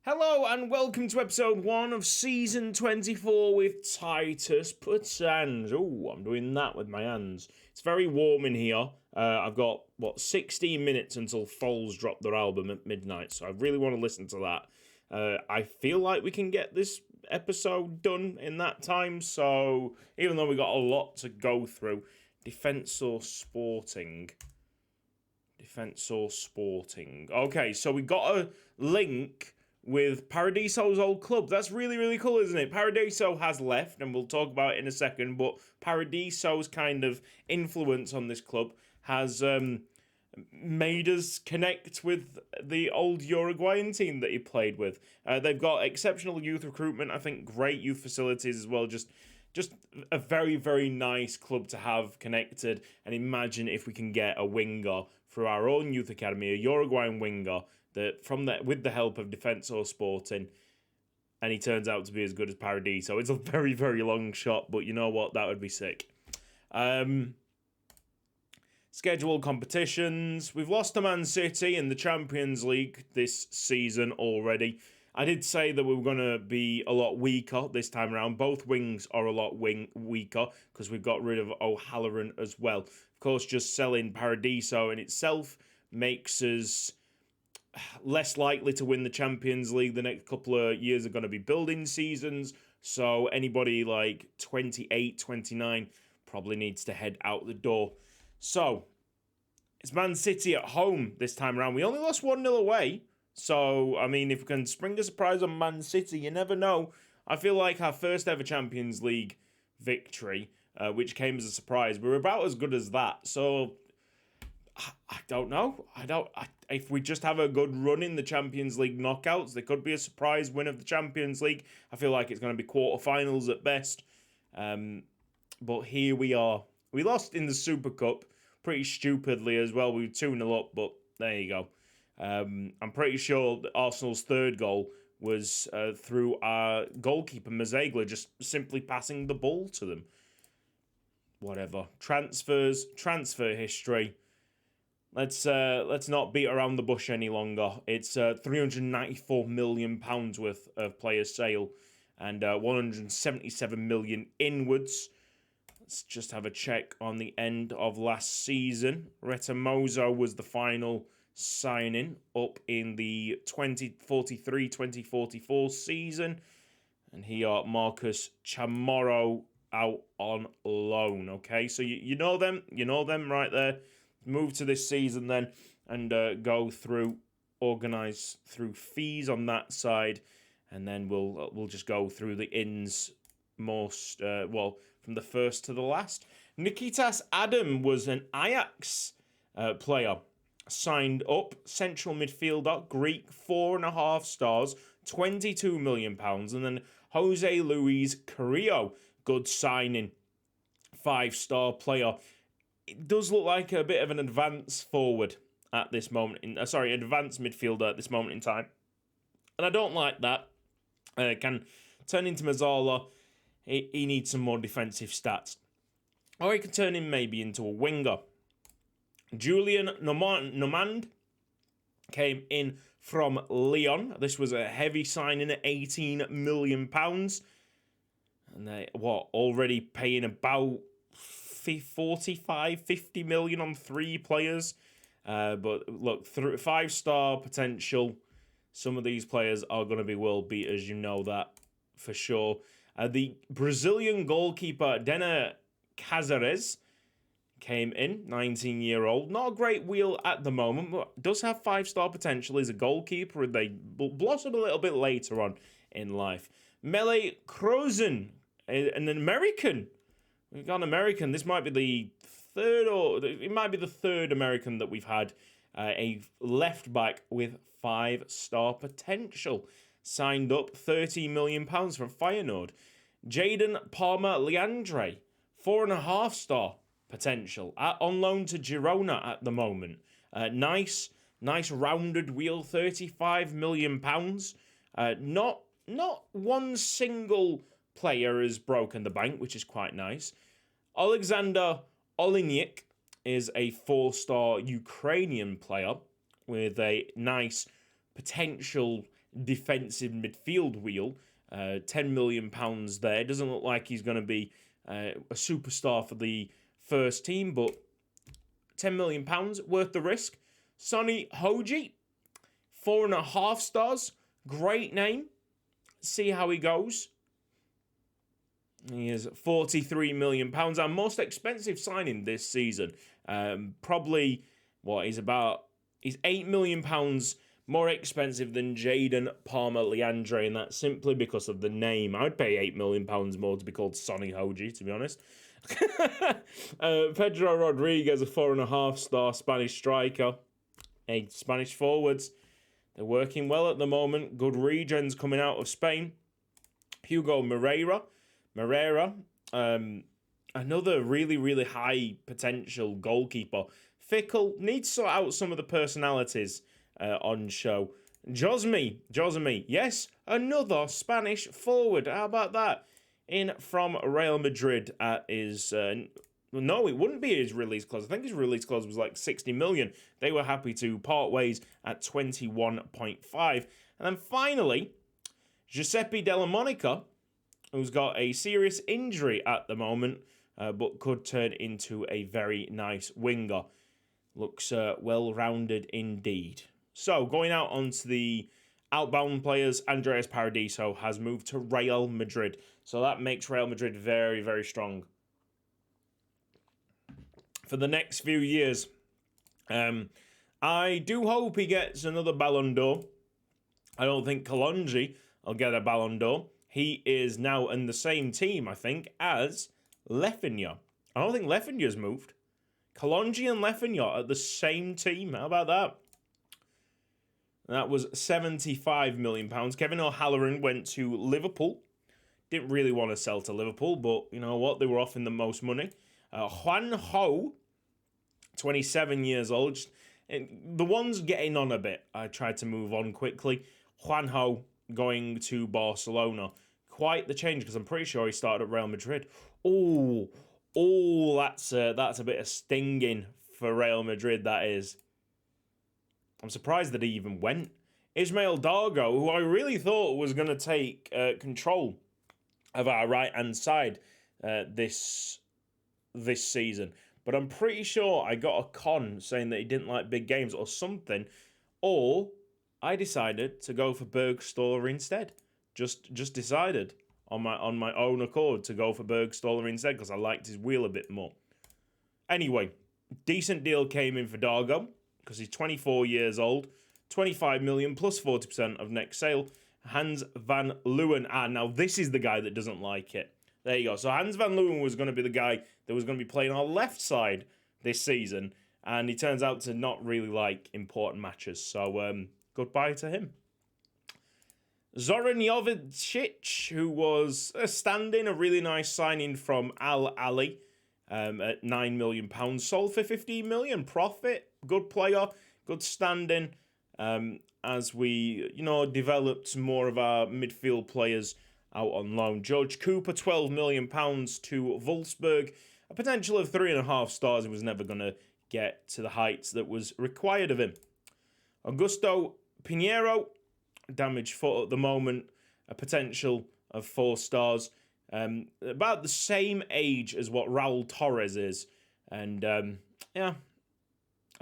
Hello and welcome to episode 1 of season 24 with Titus Pétange. Oh, I'm doing that with my hands. It's very warm in here. I've got, 16 minutes until Foals drop their album at midnight, so I really want to listen to that. I feel like we can get this episode done in that time, so even though we got a lot to go through, Defensor Sporting. Okay, so we got a link with Paradiso's old club. That's really, really cool, isn't it? Paradiso has left, and we'll talk about it in a second, but Paradiso's kind of influence on this club has made us connect with the old Uruguayan team that he played with. They've got exceptional youth recruitment, I think great youth facilities as well, just a very, very nice club to have connected. And imagine if we can get a winger through our own youth academy, a Uruguayan winger, with the help of Defensor Sporting, and he turns out to be as good as Paradiso. It's a very, very long shot, but you know what? That would be sick. Scheduled competitions. We've lost to Man City in the Champions League this season already. I did say that we were going to be a lot weaker this time around. Both wings are a lot weaker because we've got rid of O'Halloran as well. Of course, just selling Paradiso in itself makes us less likely to win the Champions League. The next couple of years are going to be building seasons, so anybody like 28, 29 probably needs to head out the door. So, it's Man City at home this time around. We only lost 1-0 away, so, I mean, if we can spring a surprise on Man City, you never know. I feel like our first ever Champions League victory, which came as a surprise, we're about as good as that, so I don't know. If we just have a good run in the Champions League knockouts, there could be a surprise win of the Champions League. I feel like it's going to be quarterfinals at best. But here we are. We lost in the Super Cup pretty stupidly as well. We were 2-0 up, but there you go. I'm pretty sure that Arsenal's third goal was through our goalkeeper, Mazegla, just simply passing the ball to them. Whatever. Transfer history. Let's not beat around the bush any longer. It's £394 million worth of player sale and 177 million inwards. Let's just have a check on the end of last season. Retamoso was the final signing up in the 2043-2044 season. And here Marcus Chamorro out on loan. Okay, so you know them right there. Move to this season then and go through, organise through fees on that side, and then we'll just go through the ins most from the first to the last. Nikitas Adam was an Ajax player, signed up, central midfielder, Greek, 4.5 stars, £22 million, and then Jose Luis Carrillo, good signing, 5-star player. It does look like a bit of an advanced forward at this moment. Advanced midfielder at this moment in time. And I don't like that. Can turn into Mazzola. He needs some more defensive stats. Or he can turn him maybe into a winger. Julian Nomand came in from Lyon. This was a heavy signing at £18 million. And they, already paying about 45-50 million on 3 players. But look, 5-star potential. Some of these players are going to be world beaters, you know that for sure. The Brazilian goalkeeper Dena Cazares came in, 19-year-old. Not a great wheel at the moment, but does have 5-star potential. He's a goalkeeper, and they blossom a little bit later on in life. Mele Crozen, an American. We've got an American. This might be the third American that we've had. A left back with 5-star potential. Signed up £30 million from Feyenoord. Jaden Palmer Leandre, 4.5-star potential. On loan to Girona at the moment. Nice rounded wheel, £35 million. Not one single player has broken the bank, which is quite nice. Alexander Olinik is a 4-star Ukrainian player with a nice potential defensive midfield wheel. £10 million there. Doesn't look like he's going to be a superstar for the first team, but £10 million worth the risk. Sonny Hoji, 4.5 stars. Great name. See how he goes. He is £43 million. Our most expensive signing this season. Probably, he's £8 million more expensive than Jaden Palmer-Leandre, and that's simply because of the name. I'd pay £8 million more to be called Sonny Hoji, to be honest. Pedro Rodriguez, a 4.5 star Spanish striker. Hey, Spanish forwards, they're working well at the moment. Good regions coming out of Spain. Hugo Moreira, another really, really high potential goalkeeper. Fickle, needs to sort out some of the personalities on show. Josmi, yes, another Spanish forward. How about that? In from Real Madrid at his... no, it wouldn't be his release clause. I think his release clause was like 60 million. They were happy to part ways at 21.5. And then finally, Giuseppe Della Monica, who's got a serious injury at the moment, but could turn into a very nice winger. Looks well-rounded indeed. So, going out onto the outbound players, Andreas Paradiso has moved to Real Madrid. So that makes Real Madrid very, very strong for the next few years. I do hope he gets another Ballon d'Or. I don't think Kalonji will get a Ballon d'Or. He is now in the same team, I think, as Lefinia. I don't think Lefinia's moved. Kalonji and Lefinia are the same team. How about that? That was £75 million. Kevin O'Halloran went to Liverpool. Didn't really want to sell to Liverpool, but you know what? They were offering the most money. Juan Ho, 27 years old. The ones getting on a bit. I tried to move on quickly. Juan Ho going to Barcelona. Quite the change, because I'm pretty sure he started at Real Madrid. Oh, that's a bit of stinging for Real Madrid, that is. I'm surprised that he even went. Ismail Dargo, who I really thought was going to take control of our right-hand side this season. But I'm pretty sure I got a con saying that he didn't like big games or something. Or I decided to go for Bergstaller instead. Just decided on my own accord to go for Bergstaller instead because I liked his wheel a bit more. Anyway, decent deal came in for Dargo because he's 24 years old. 25 million plus 40% of next sale. Hans van Leeuwen. Now this is the guy that doesn't like it. There you go. So Hans van Leeuwen was going to be the guy that was going to be playing our left side this season. And he turns out to not really like important matches. So goodbye to him. Zoran Jovicic, who was a stand-in, a really nice signing from Al Ali at £9 million. Sold for 15 million. Profit. Good player. Good stand-in. As we, developed more of our midfield players out on loan. George Cooper, £12 million to Wolfsburg. A potential of 3.5 stars. He was never going to get to the heights that was required of him. Augusto Pinheiro, damaged foot at the moment. A potential of 4 stars. About the same age as what Raul Torres is. And, I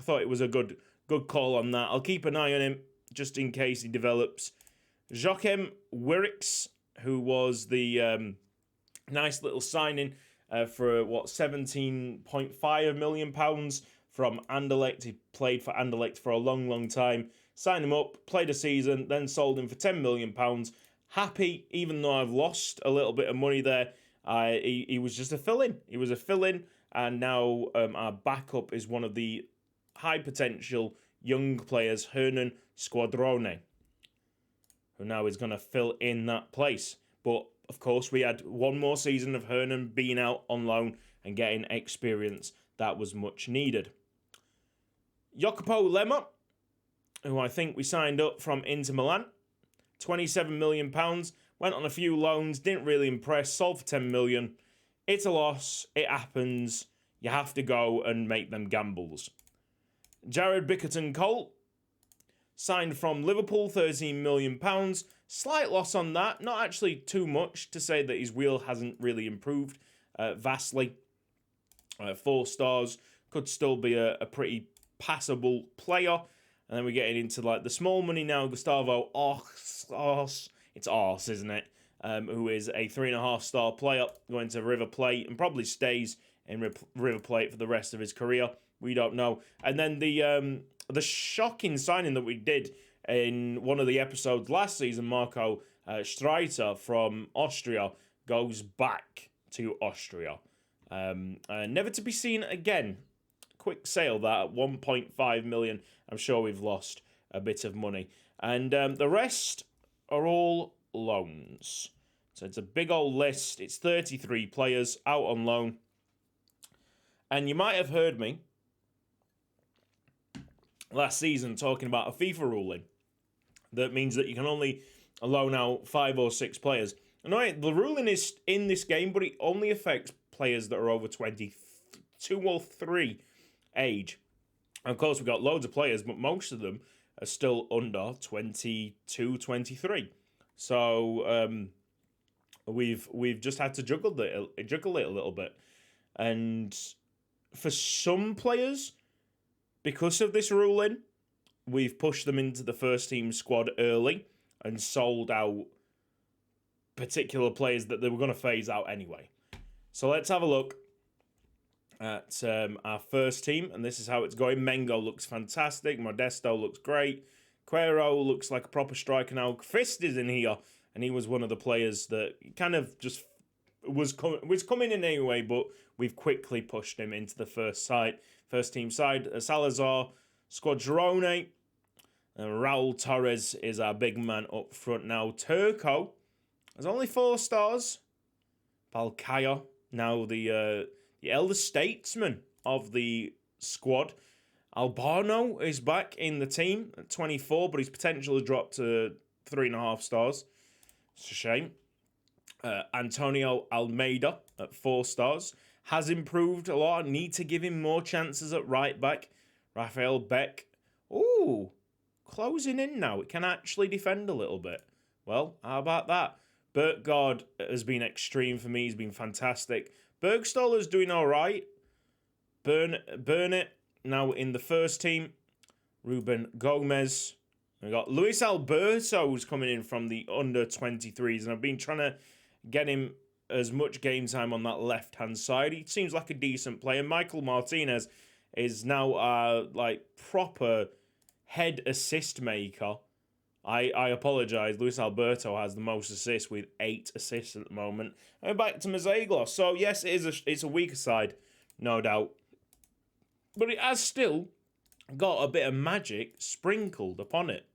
thought it was a good call on that. I'll keep an eye on him just in case he develops. Joachim Wirix, who was the nice little signing for, £17.5 million from Anderlecht. He played for Anderlecht for a long, long time. Signed him up, played a season, then sold him for £10 million. Happy, even though I've lost a little bit of money there. He was just a fill-in. He was a fill-in, and now our backup is one of the high potential young players, Hernan Squadrone, who now is going to fill in that place. But, of course, we had one more season of Hernan being out on loan and getting experience. That was much needed. Jacopo Lemmer, who I think we signed up from Inter Milan, £27 million, went on a few loans, didn't really impress, sold for 10 million. It's a loss, it happens, you have to go and make them gambles. Jared Bickerton-Cole, signed from Liverpool, £13 million. Slight loss on that. Not actually too much to say that his wheel hasn't really improved vastly. 4 stars. Could still be a pretty passable player. And then we're getting into like the small money now. Gustavo Ors. It's Ors, isn't it? Who is a 3.5-star player going to River Plate and probably stays in River Plate for the rest of his career. We don't know. And then the shocking signing that we did in one of the episodes last season, Marco Streiter from Austria goes back to Austria. Never to be seen again. Quick sale that at 1.5 million. I'm sure we've lost a bit of money. And the rest are all loans. So it's a big old list. It's 33 players out on loan. And you might have heard me last season talking about a FIFA ruling that means that you can only loan out 5 or 6 players. And the ruling is in this game, but it only affects players that are over 22 or 3 age. And of course, we've got loads of players, but most of them are still under 22, 23. So we've just had to juggle it a little bit. And for some players, because of this ruling, we've pushed them into the first team squad early and sold out particular players that they were going to phase out anyway. So let's have a look at our first team, and this is how it's going. Mengo looks fantastic. Modesto looks great. Quero looks like a proper striker now. Fist is in here, and he was one of the players that kind of just was coming in anyway, but we've quickly pushed him into the first team side. Salazar, Squadrone, and Raul Torres is our big man up front now. Turco has only 4 stars. Balkaya, now the elder statesman of the squad. Albano is back in the team at 24, but his potential has dropped to 3.5 stars. It's a shame. Antonio Almeida at 4 stars. Has improved a lot. Need to give him more chances at right back. Rafael Beck. Ooh, closing in now. It can actually defend a little bit. Well, how about that? Bertgaard has been extreme for me. He's been fantastic. Bergstoller's doing all right. Burnett now in the first team. Ruben Gomez. We've got Luis Alberto's coming in from the under-23s, and I've been trying to get him as much game time on that left-hand side. He seems like a decent player. Michael Martinez is now our proper head assist maker. I apologise. Luis Alberto has the most assists with 8 assists at the moment. And back to Mazeglos. So yes, it's a weaker side, no doubt. But it has still got a bit of magic sprinkled upon it.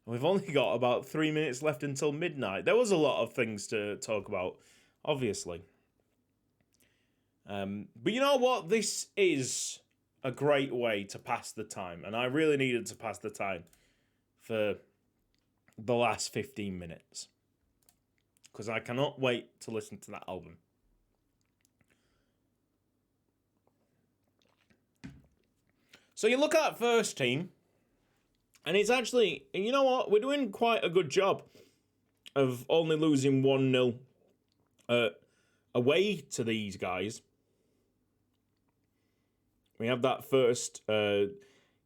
We've only got about 3 minutes left until midnight. There was a lot of things to talk about, obviously. But you know what? This is a great way to pass the time. And I really needed to pass the time for the last 15 minutes. Because I cannot wait to listen to that album. So you look at first team, and it's actually, you know what, we're doing quite a good job of only losing 1-0 away to these guys. We have that first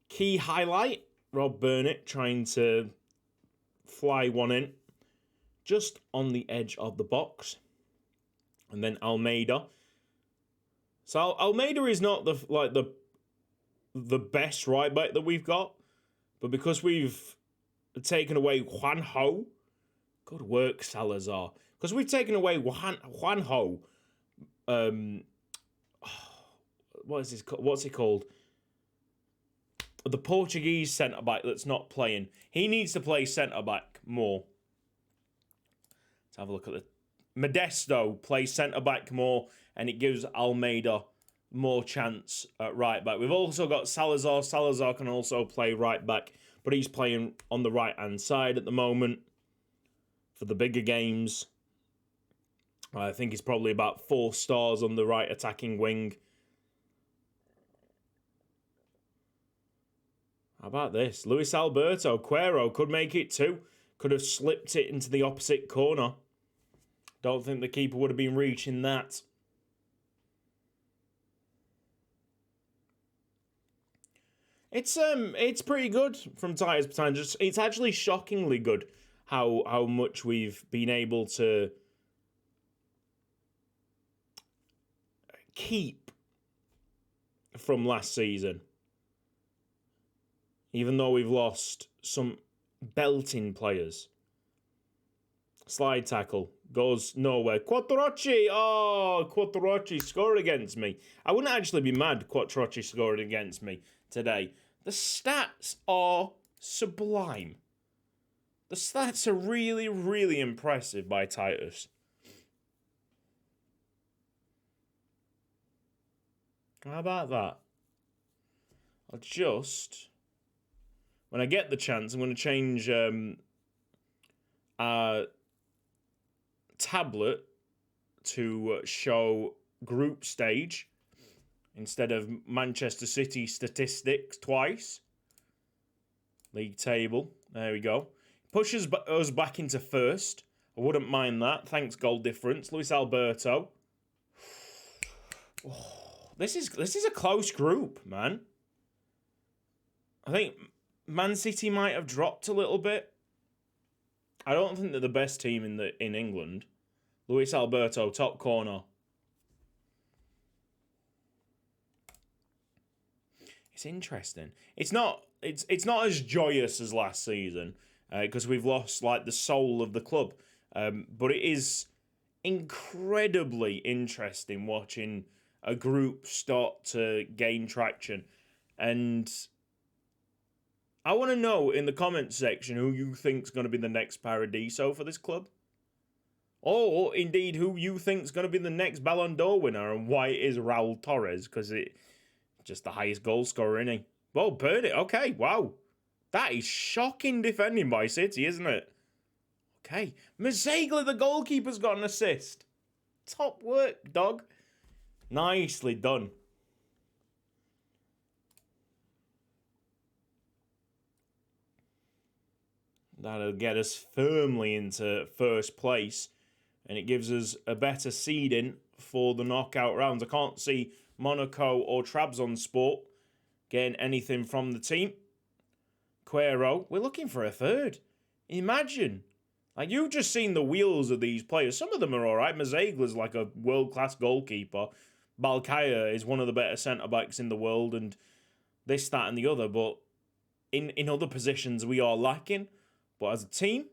key highlight. Rob Burnett trying to fly one in just on the edge of the box. And then Almeida. So Almeida is not the best right back that we've got, but because we've taken away Juanjo, good work Salazar. Because we've taken away Juanjo, what's he called? The Portuguese centre-back that's not playing. He needs to play centre-back more. Let's have a look at the... Modesto plays centre-back more, and it gives Almeida more chance at right-back. We've also got Salazar. Salazar can also play right-back, but he's playing on the right-hand side at the moment for the bigger games. I think he's probably about 4 stars on the right attacking wing. How about this? Luis Alberto Quero could make it too. Could have slipped it into the opposite corner. Don't think the keeper would have been reaching that. It's pretty good from Titus Pétange. It's actually shockingly good how much we've been able to keep from last season. Even though we've lost some belting players. Slide tackle. Goes nowhere. Quattrocchi! Oh, Quattrocchi scored against me. I wouldn't actually be mad Quattrocchi scored against me today. The stats are sublime. The stats are really, really impressive by Titus. How about that? I'll just... When I get the chance, I'm going to change our tablet to show group stage instead of Manchester City statistics twice. League table. There we go. Pushes us back into first. I wouldn't mind that. Thanks, goal difference. Luis Alberto. Oh, this is a close group, man. I think Man City might have dropped a little bit. I don't think they're the best team in England. Luis Alberto, top corner. It's interesting. It's not as joyous as last season because we've lost like the soul of the club. But it is incredibly interesting watching a group start to gain traction. And I want to know in the comments section who you think's going to be the next Paradiso for this club. Or indeed who you think's going to be the next Ballon d'Or winner and why it is Raul Torres, because it's just the highest goal scorer, isn't he? Well, burn it. Okay, wow. That is shocking defending by City, isn't it? Okay. Mazegla, the goalkeeper's got an assist. Top work, dog. Nicely done. That'll get us firmly into first place. And it gives us a better seeding for the knockout rounds. I can't see Monaco or Trabzonspor getting anything from the team. Quero, we're looking for a third. Imagine. Like, you've just seen the wheels of these players. Some of them are all right. Mazegla's like a world-class goalkeeper. Balkaya is one of the better centre-backs in the world. And this, that, and the other. But in other positions, we are lacking. But as a team,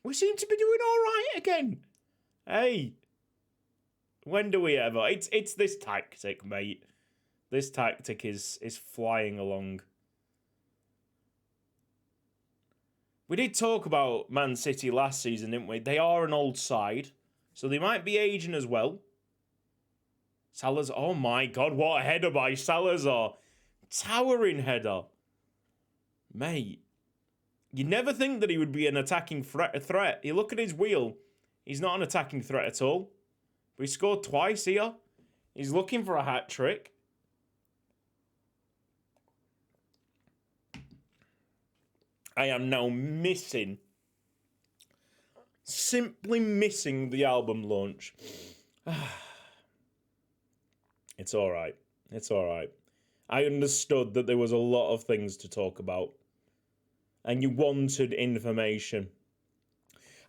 we seem to be doing all right again. Hey. When do we ever? It's this tactic, mate. This tactic is flying along. We did talk about Man City last season, didn't we? They are an old side, so they might be aging as well. Salazar, oh my God, what a header by Salazar. Towering header. Mate, you'd never think that he would be an attacking threat. You look at his wheel, he's not an attacking threat at all. But he scored twice here. He's looking for a hat-trick. I am now missing, simply missing the album launch. It's all right. It's all right. I understood that there was a lot of things to talk about. And you wanted information.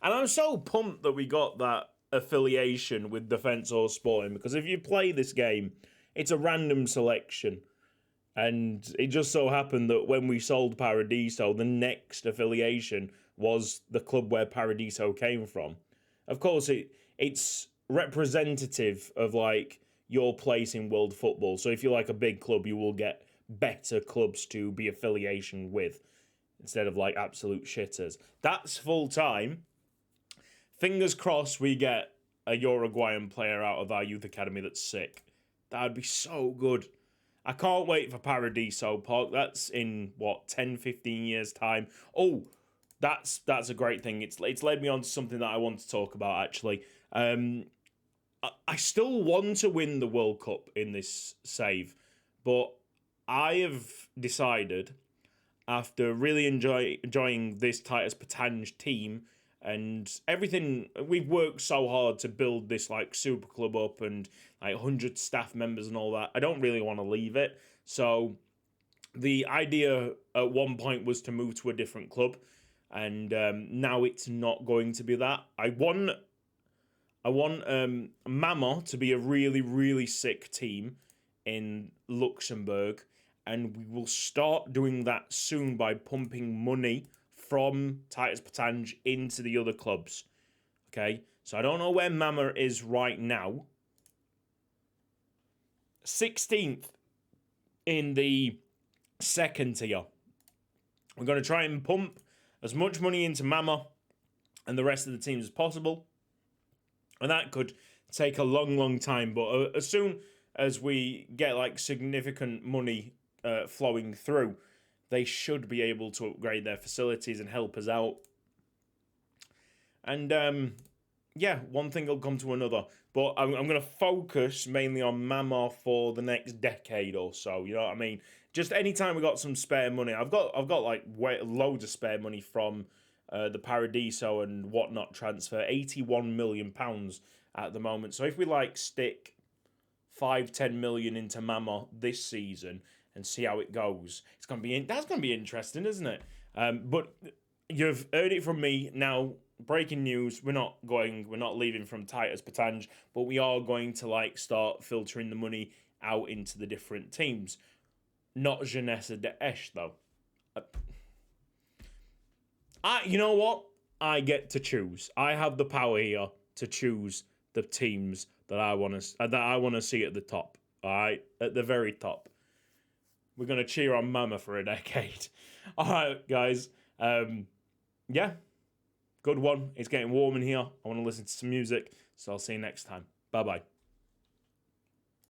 And I'm so pumped that we got that affiliation with Defensor Sporting, because if you play this game, it's a random selection. And it just so happened that when we sold Paradiso, the next affiliation was the club where Paradiso came from. Of course, it's representative of like your place in world football. So if you're like a big club, you will get better clubs to be affiliation with instead of like absolute shitters. That's full time. Fingers crossed we get a Uruguayan player out of our youth academy that's sick. That would be so good. I can't wait for Paradiso Park. That's in, 10, 15 years' time. Oh, that's a great thing. It's led me on to something that I want to talk about, actually. I still want to win the World Cup in this save, but I have decided after really enjoying this Titus Pétange team and everything. We've worked so hard to build this like super club up and like 100 staff members and all that. I don't really want to leave it. So the idea at one point was to move to a different club, and now it's not going to be that. I want Mama to be a really, really sick team in Luxembourg, and we will start doing that soon by pumping money from Titus Pétange into the other clubs. Okay, so I don't know where Mama is right now. 16th in the second tier. We're going to try and pump as much money into Mama and the rest of the teams as possible. And that could take a long, long time. But as soon as we get like significant money flowing through, they should be able to upgrade their facilities and help us out. And yeah, one thing will come to another. But I'm going to focus mainly on Mama for the next decade or so. You know what I mean? Just anytime we got some spare money. I've got like loads of spare money from the Paradiso and whatnot transfer. £81 million at the moment. So if we like stick 5-10 million into Mama this season and see how it goes, it's gonna be that's gonna be interesting, isn't it? But you've heard it from me now. Breaking news: we're not leaving from Titus Pétange, but we are going to like start filtering the money out into the different teams. Not Jeunesse de Esch though. You know what? I get to choose. I have the power here to choose the teams that I want to see at the top. All right, at the very top. We're gonna cheer on Mama for a decade. All right, guys. Yeah. Good one. It's getting warm in here. I want to listen to some music, so I'll see you next time. Bye-bye.